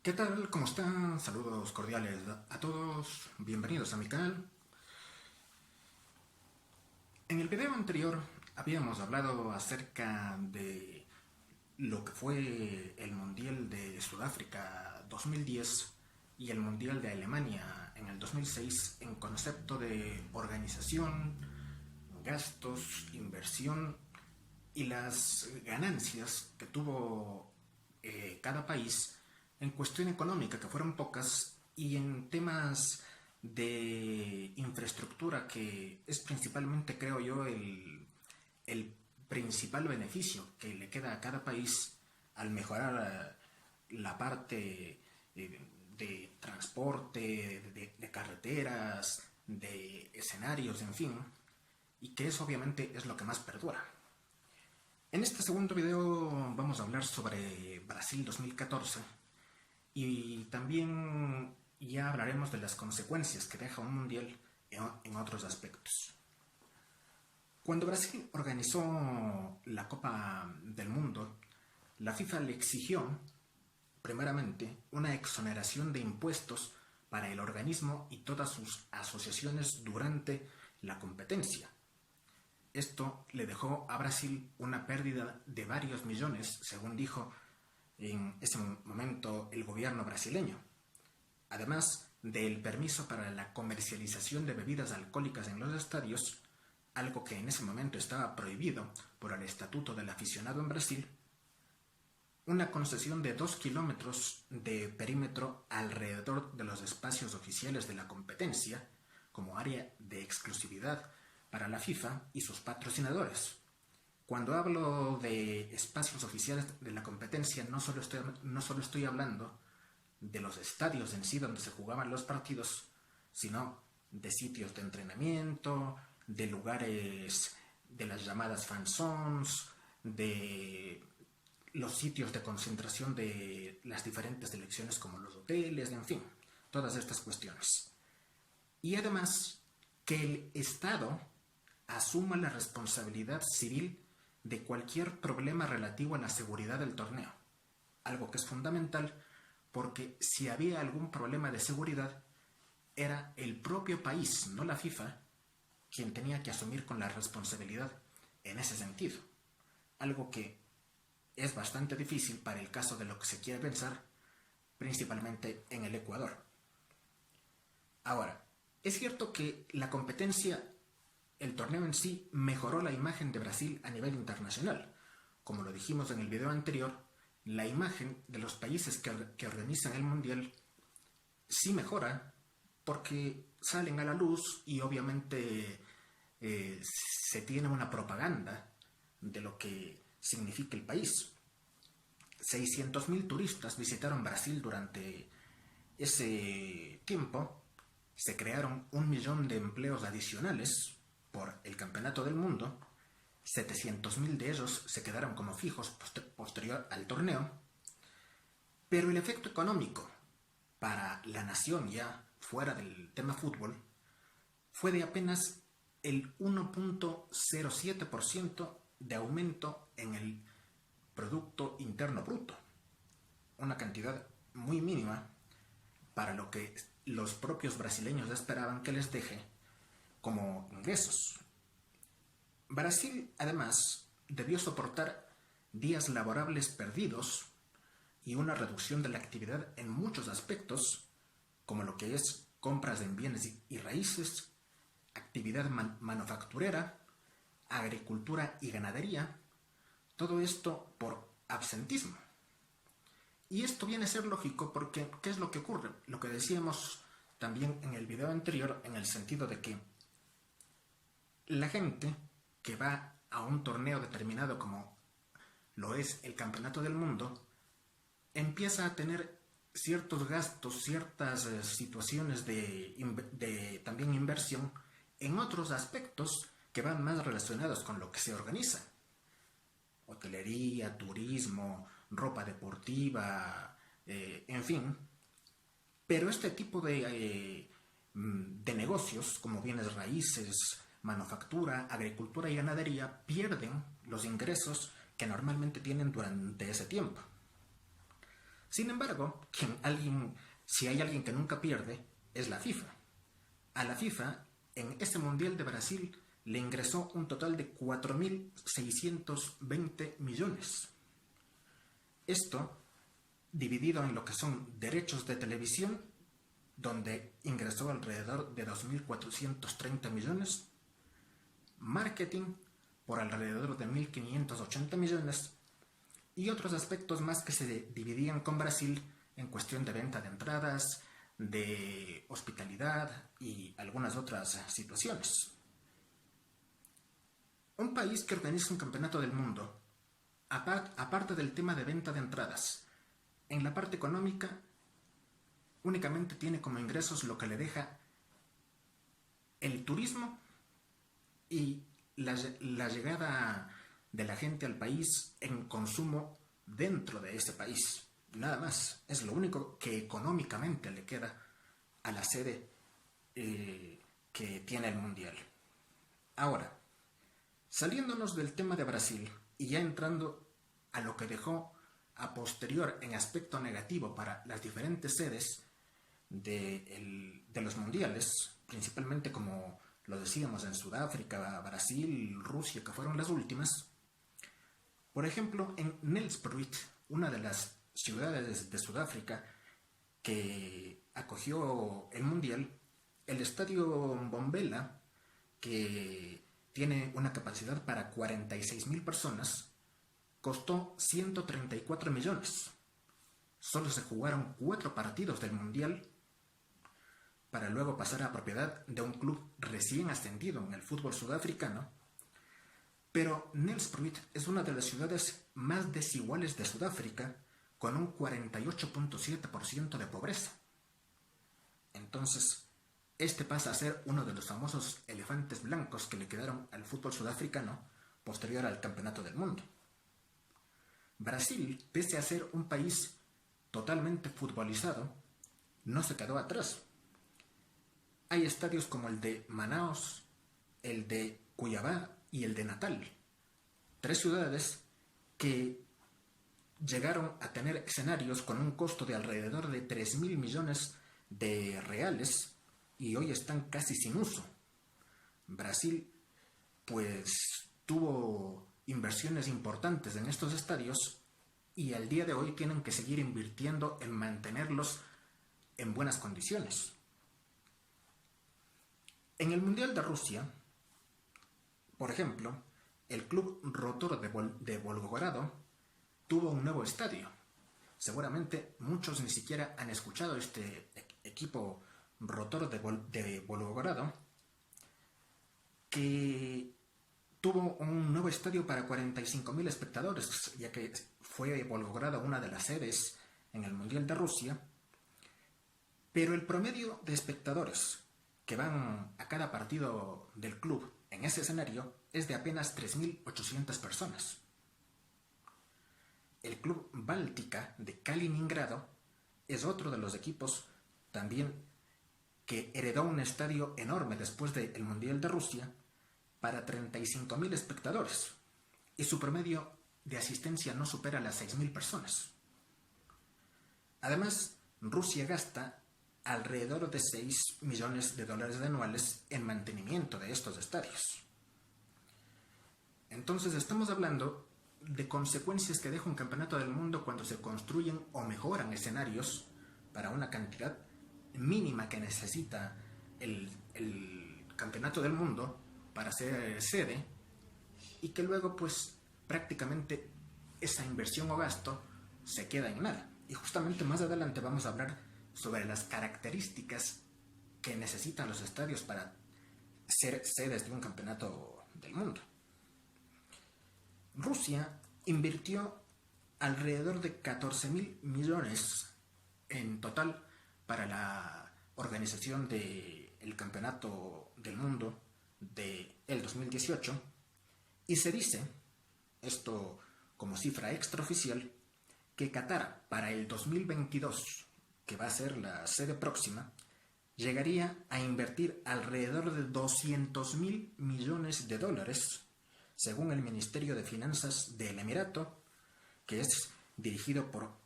¿Qué tal? ¿Cómo están? Saludos cordiales a todos. Bienvenidos a mi canal. En el video anterior habíamos hablado acerca de lo que fue el Mundial de Sudáfrica 2010 y el Mundial de Alemania en el 2006 en concepto de organización, gastos, inversión y las ganancias que tuvo cada país en cuestión económica, que fueron pocas, y en temas de infraestructura, que es principalmente, creo yo, el principal beneficio que le queda a cada país al mejorar la parte de transporte, de carreteras, de escenarios, en fin, y que eso obviamente es lo que más perdura. En este segundo video vamos a hablar sobre Brasil 2014 y también ya hablaremos de las consecuencias que deja un mundial en otros aspectos. Cuando Brasil organizó la Copa del Mundo, la FIFA le exigió, primeramente, una exoneración de impuestos para el organismo y todas sus asociaciones durante la competencia. Esto le dejó a Brasil una pérdida de varios millones, según dijo en ese momento el gobierno brasileño, además del permiso para la comercialización de bebidas alcohólicas en los estadios, algo que en ese momento estaba prohibido por el Estatuto del Aficionado en Brasil, una concesión de 2 kilómetros de perímetro alrededor de los espacios oficiales de la competencia como área de exclusividad para la FIFA y sus patrocinadores. Cuando hablo de espacios oficiales de la competencia, no solo estoy hablando de los estadios en sí donde se jugaban los partidos, sino de sitios de entrenamiento, de lugares de las llamadas fan zones, de los sitios de concentración de las diferentes selecciones como los hoteles, en fin, todas estas cuestiones. Y además que el Estado asuma la responsabilidad civil de cualquier problema relativo a la seguridad del torneo, algo que es fundamental porque si había algún problema de seguridad era el propio país, no la FIFA, quien tenía que asumir con la responsabilidad en ese sentido, algo que es bastante difícil para el caso de lo que se quiere pensar, principalmente en el Ecuador. Ahora, es cierto que la competencia, el torneo en sí, mejoró la imagen de Brasil a nivel internacional. Como lo dijimos en el video anterior, la imagen de los países que organizan el mundial sí mejora porque salen a la luz y obviamente se tiene una propaganda de lo que significa el país. 600.000 turistas visitaron Brasil durante ese tiempo, se crearon 1 millón de empleos adicionales por el Campeonato del Mundo, 700.000 de ellos se quedaron como fijos posterior al torneo, pero el efecto económico para la nación ya fuera del tema fútbol fue de apenas el 1.07% de aumento en el Producto Interno Bruto, una cantidad muy mínima para lo que los propios brasileños esperaban que les deje como ingresos. Brasil, además, debió soportar días laborables perdidos y una reducción de la actividad en muchos aspectos, como lo que es compras en bienes y raíces, actividad manufacturera, agricultura y ganadería, todo esto por absentismo. Y esto viene a ser lógico porque, ¿qué es lo que ocurre? Lo que decíamos también en el video anterior, en el sentido de que la gente que va a un torneo determinado como lo es el Campeonato del Mundo, empieza a tener ciertos gastos, ciertas situaciones de también inversión en otros aspectos que van más relacionados con lo que se organiza. Hotelería, turismo, ropa deportiva, en fin. Pero este tipo de negocios, como bienes raíces, manufactura, agricultura y ganadería, pierden los ingresos que normalmente tienen durante ese tiempo. Sin embargo, si hay alguien que nunca pierde, es la FIFA. A la FIFA, en este Mundial de Brasil, le ingresó un total de 4.620 millones. Esto, dividido en lo que son derechos de televisión, donde ingresó alrededor de 2.430 millones, marketing por alrededor de 1.580 millones y otros aspectos más que se dividían con Brasil en cuestión de venta de entradas, de hospitalidad y algunas otras situaciones. Un país que organiza un campeonato del mundo, aparte del tema de venta de entradas, en la parte económica únicamente tiene como ingresos lo que le deja el turismo y la llegada de la gente al país en consumo dentro de ese país. Nada más. Es lo único que económicamente le queda a la sede que tiene el Mundial. Ahora, saliéndonos del tema de Brasil y ya entrando a lo que dejó a posterior en aspecto negativo para las diferentes sedes de los mundiales, principalmente como lo decíamos en Sudáfrica, Brasil, Rusia, que fueron las últimas. Por ejemplo, en Nelspruit, una de las ciudades de Sudáfrica que acogió el mundial, el estadio Bombela, que tiene una capacidad para 46.000 personas, costó 134 millones. Solo se jugaron 4 partidos del mundial para luego pasar a propiedad de un club recién ascendido en el fútbol sudafricano. Pero Nelspruit es una de las ciudades más desiguales de Sudáfrica, con un 48.7% de pobreza. Entonces, este pasa a ser uno de los famosos elefantes blancos que le quedaron al fútbol sudafricano posterior al Campeonato del Mundo. Brasil, pese a ser un país totalmente futbolizado, no se quedó atrás. Hay estadios como el de Manaus, el de Cuiabá y el de Natal. 3 ciudades que llegaron a tener escenarios con un costo de alrededor de 3.000 millones de reales y hoy están casi sin uso. Brasil, pues, tuvo inversiones importantes en estos estadios y al día de hoy tienen que seguir invirtiendo en mantenerlos en buenas condiciones. En el Mundial de Rusia, por ejemplo, el club Rotor de Volgogrado tuvo un nuevo estadio. Seguramente muchos ni siquiera han escuchado este equipo Rotor de Volgogrado, que tuvo un nuevo estadio para 45.000 espectadores, ya que fue Volgogrado una de las sedes en el Mundial de Rusia. Pero el promedio de espectadores que van a cada partido del club en ese escenario es de apenas 3.800 personas. El club Báltica de Kaliningrado es otro de los equipos también que heredó un estadio enorme después del Mundial de Rusia para 35.000 espectadores y su promedio de asistencia no supera las 6.000 personas. Además, Rusia gasta alrededor de 6 millones de dólares anuales en mantenimiento de estos estadios. Entonces estamos hablando de consecuencias que deja un campeonato del mundo cuando se construyen o mejoran escenarios para una cantidad mínima que necesita el campeonato del mundo para ser sede y que luego pues prácticamente esa inversión o gasto se queda en nada. Y justamente más adelante vamos a hablar sobre las características que necesitan los estadios para ser sedes de un campeonato del mundo. Rusia invirtió alrededor de 14.000 millones en total para la organización del campeonato del mundo del 2018 y se dice, esto como cifra extraoficial, que Qatar para el 2022, que va a ser la sede próxima, llegaría a invertir alrededor de 200.000 millones de dólares, según el Ministerio de Finanzas del Emirato, que es dirigido por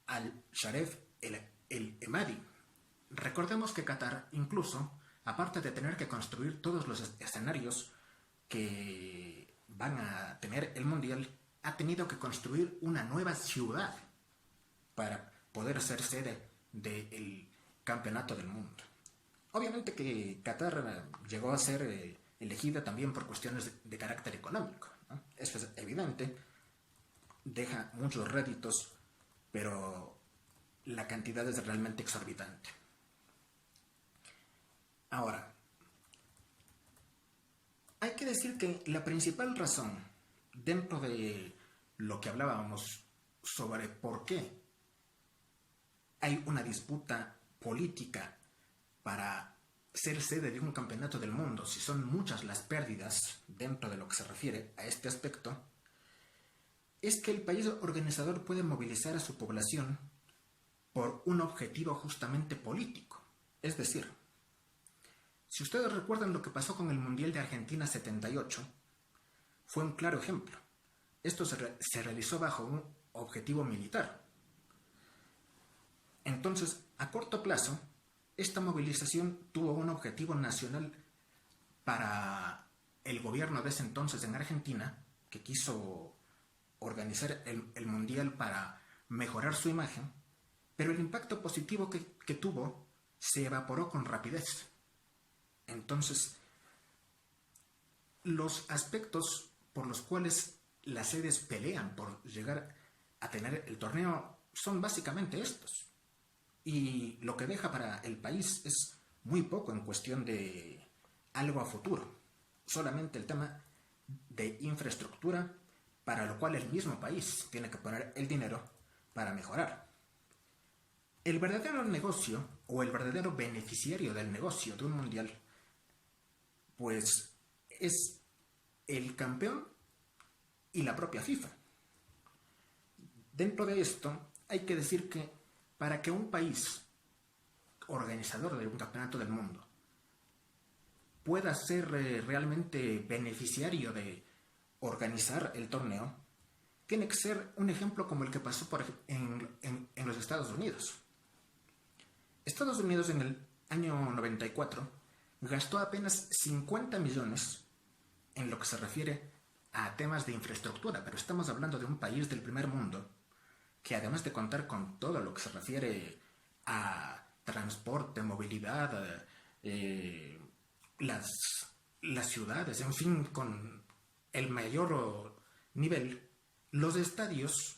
Al-Sharef el Emadi. Recordemos que Qatar, incluso, aparte de tener que construir todos los escenarios que van a tener el Mundial, ha tenido que construir una nueva ciudad para poder ser sede del Campeonato del Mundo. Obviamente que Qatar llegó a ser elegida también por cuestiones de carácter económico, ¿no? Eso es evidente, deja muchos réditos, pero la cantidad es realmente exorbitante. Ahora, hay que decir que la principal razón dentro de lo que hablábamos sobre por qué hay una disputa política para ser sede de un campeonato del mundo, si son muchas las pérdidas dentro de lo que se refiere a este aspecto, es que el país organizador puede movilizar a su población por un objetivo justamente político. Es decir, si ustedes recuerdan lo que pasó con el Mundial de Argentina 78, fue un claro ejemplo. Esto se realizó bajo un objetivo militar. Entonces, a corto plazo, esta movilización tuvo un objetivo nacional para el gobierno de ese entonces en Argentina, que quiso organizar el Mundial para mejorar su imagen, pero el impacto positivo que tuvo se evaporó con rapidez. Entonces, los aspectos por los cuales las sedes pelean por llegar a tener el torneo son básicamente estos. Y lo que deja para el país es muy poco en cuestión de algo a futuro. Solamente el tema de infraestructura, para lo cual el mismo país tiene que poner el dinero para mejorar. El verdadero negocio o el verdadero beneficiario del negocio de un mundial, pues es el campeón y la propia FIFA. Dentro de esto hay que decir que para que un país organizador de un campeonato del mundo pueda ser realmente beneficiario de organizar el torneo, tiene que ser un ejemplo como el que pasó en los Estados Unidos. Estados Unidos en el año 94 gastó apenas 50 millones en lo que se refiere a temas de infraestructura, pero estamos hablando de un país del primer mundo que, además de contar con todo lo que se refiere a transporte, movilidad, las ciudades, en fin, con el mayor nivel, los estadios,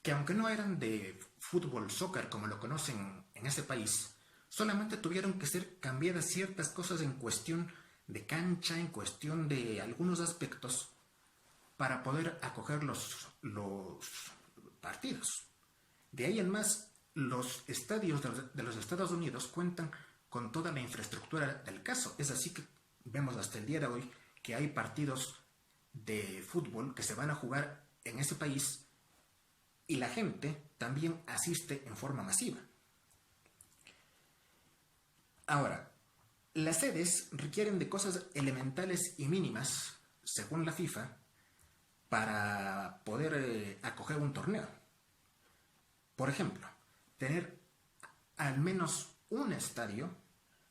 que aunque no eran de fútbol, soccer, como lo conocen en ese país, solamente tuvieron que ser cambiadas ciertas cosas en cuestión de cancha, en cuestión de algunos aspectos, para poder acoger los partidos. De ahí en más, los estadios de los Estados Unidos cuentan con toda la infraestructura del caso. Es así que vemos hasta el día de hoy que hay partidos de fútbol que se van a jugar en ese país y la gente también asiste en forma masiva. Ahora, las sedes requieren de cosas elementales y mínimas, según la FIFA, para poder acoger un torneo. Por ejemplo, tener al menos un estadio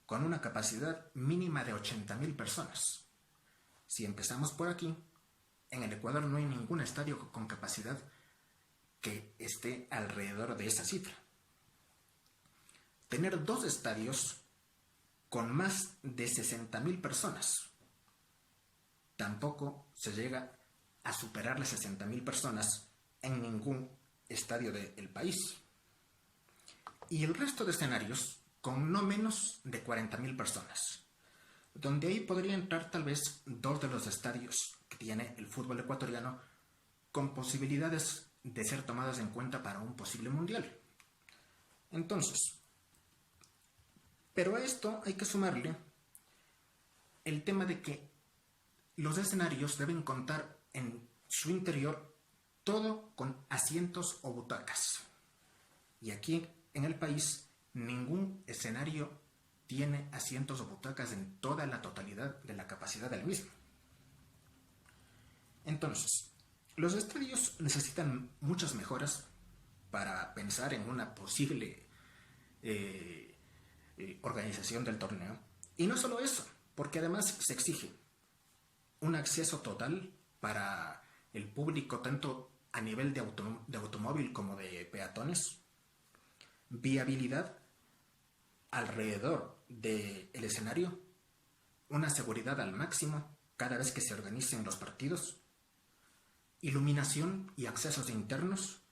con una capacidad mínima de 80,000 personas. Si empezamos por aquí, en el Ecuador no hay ningún estadio con capacidad que esté alrededor de esa cifra. Tener 2 estadios con más de 60,000 personas. Tampoco se llega a superar las 60,000 personas en ningún estadio del país. Y el resto de escenarios con no menos de 40,000 personas, donde ahí podría entrar tal vez 2 de los estadios que tiene el fútbol ecuatoriano con posibilidades de ser tomadas en cuenta para un posible mundial. Entonces, pero a esto hay que sumarle el tema de que los escenarios deben contar en su interior todo con asientos o butacas. Y aquí en el país ningún escenario tiene asientos o butacas en toda la totalidad de la capacidad del mismo. Entonces, los estadios necesitan muchas mejoras para pensar en una posible organización del torneo. Y no solo eso, porque además se exige un acceso total para el público, tanto a nivel de automóvil como de peatones, viabilidad alrededor del escenario, una seguridad al máximo cada vez que se organicen los partidos, iluminación y accesos internos,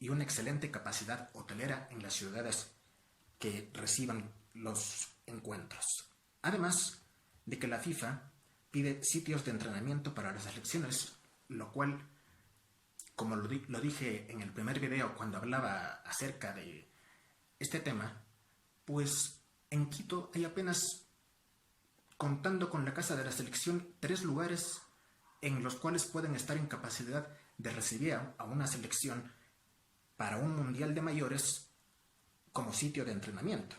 y una excelente capacidad hotelera en las ciudades que reciban los encuentros. Además de que la FIFA pide sitios de entrenamiento para las selecciones, lo cual, como lo dije en el primer video cuando hablaba acerca de este tema, pues en Quito hay apenas, contando con la casa de la selección, 3 lugares en los cuales pueden estar en capacidad de recibir a una selección para un mundial de mayores como sitio de entrenamiento.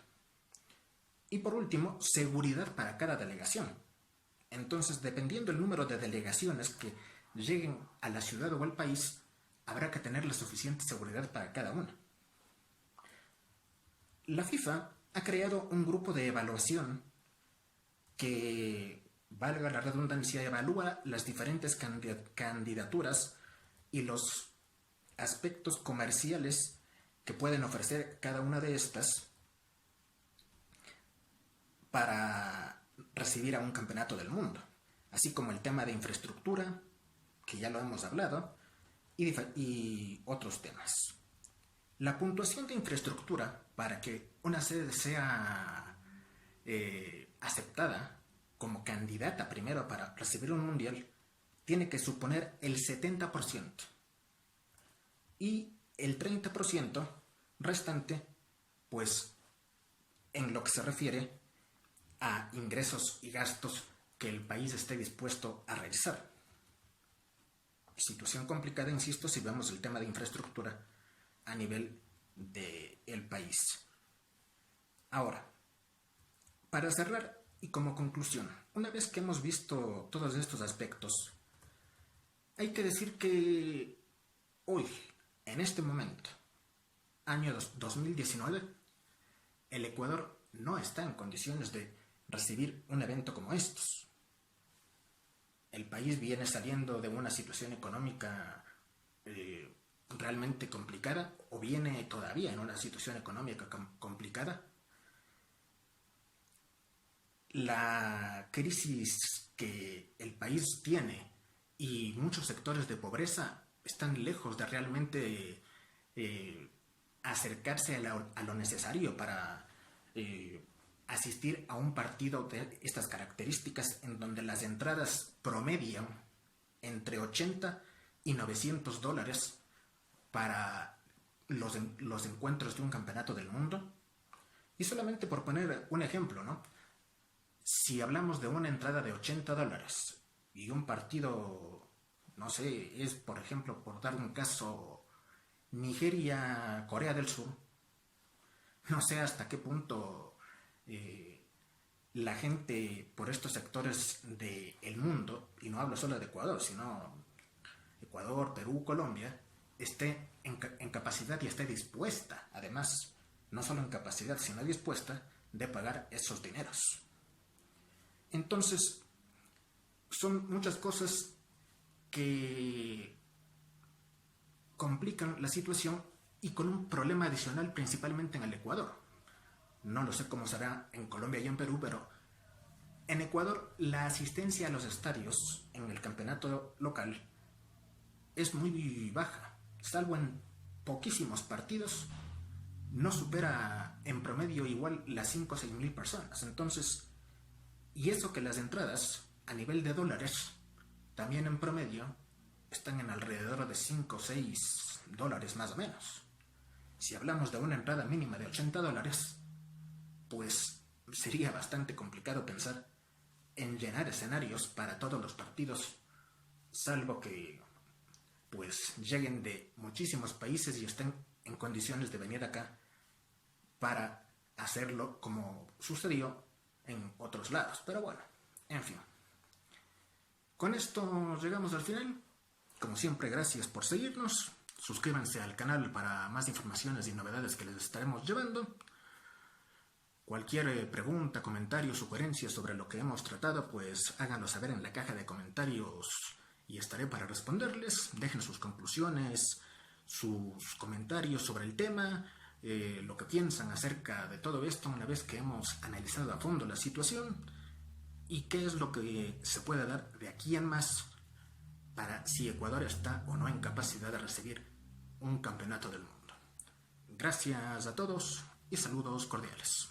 Y por último, seguridad para cada delegación. Entonces, dependiendo del número de delegaciones que lleguen a la ciudad o al país, habrá que tener la suficiente seguridad para cada una. La FIFA ha creado un grupo de evaluación que, valga la redundancia, evalúa las diferentes candidaturas y los aspectos comerciales que pueden ofrecer cada una de estas para recibir a un campeonato del mundo, así como el tema de infraestructura, que ya lo hemos hablado, y otros temas. La puntuación de infraestructura para que una sede sea aceptada como candidata primero para recibir un mundial tiene que suponer el 70%. Y el 30% restante, pues en lo que se refiere a ingresos y gastos que el país esté dispuesto a realizar. Situación complicada, insisto, si vemos el tema de infraestructura a nivel del país. Ahora, para cerrar y como conclusión, una vez que hemos visto todos estos aspectos, hay que decir que hoy, en este momento, año 2019, el Ecuador no está en condiciones de recibir un evento como estos. El país viene saliendo de una situación económica realmente complicada, o viene todavía en una situación económica complicada. La crisis que el país tiene y muchos sectores de pobreza están lejos de realmente acercarse a lo necesario para asistir a un partido de estas características, en donde las entradas promedian entre 80 y $900 para los encuentros de un campeonato del mundo. Y solamente por poner un ejemplo, ¿no? Si hablamos de una entrada de $80 y un partido, no sé, es por ejemplo, por dar un caso, Nigeria-Corea del Sur, no sé hasta qué punto la gente por estos sectores del mundo, y no hablo solo de Ecuador, sino Ecuador, Perú, Colombia, esté en capacidad y esté dispuesta, además, no solo en capacidad, sino dispuesta de pagar esos dineros. Entonces, son muchas cosas que complican la situación, y con un problema adicional principalmente en el Ecuador. No lo sé cómo será en Colombia y en Perú, pero en Ecuador la asistencia a los estadios en el campeonato local es muy baja, salvo en poquísimos partidos, no supera en promedio igual las 5 o 6 mil personas. Entonces, y eso que las entradas a nivel de dólares también en promedio están en alrededor de 5 o 6 dólares más o menos. Si hablamos de una entrada mínima de $80, pues sería bastante complicado pensar en llenar escenarios para todos los partidos, salvo que pues lleguen de muchísimos países y estén en condiciones de venir acá para hacerlo, como sucedió en otros lados. Pero bueno, en fin. Con esto llegamos al final. Como siempre, gracias por seguirnos Suscríbanse al canal para más informaciones y novedades que les estaremos llevando. Cualquier pregunta, comentario, sugerencia sobre lo que hemos tratado, pues háganlo saber en la caja de comentarios y estaré para responderles. Dejen sus conclusiones, sus comentarios sobre el tema, lo que piensan acerca de todo esto una vez que hemos analizado a fondo la situación y qué es lo que se puede dar de aquí en más para si Ecuador está o no en capacidad de recibir un campeonato del mundo. Gracias a todos y saludos cordiales.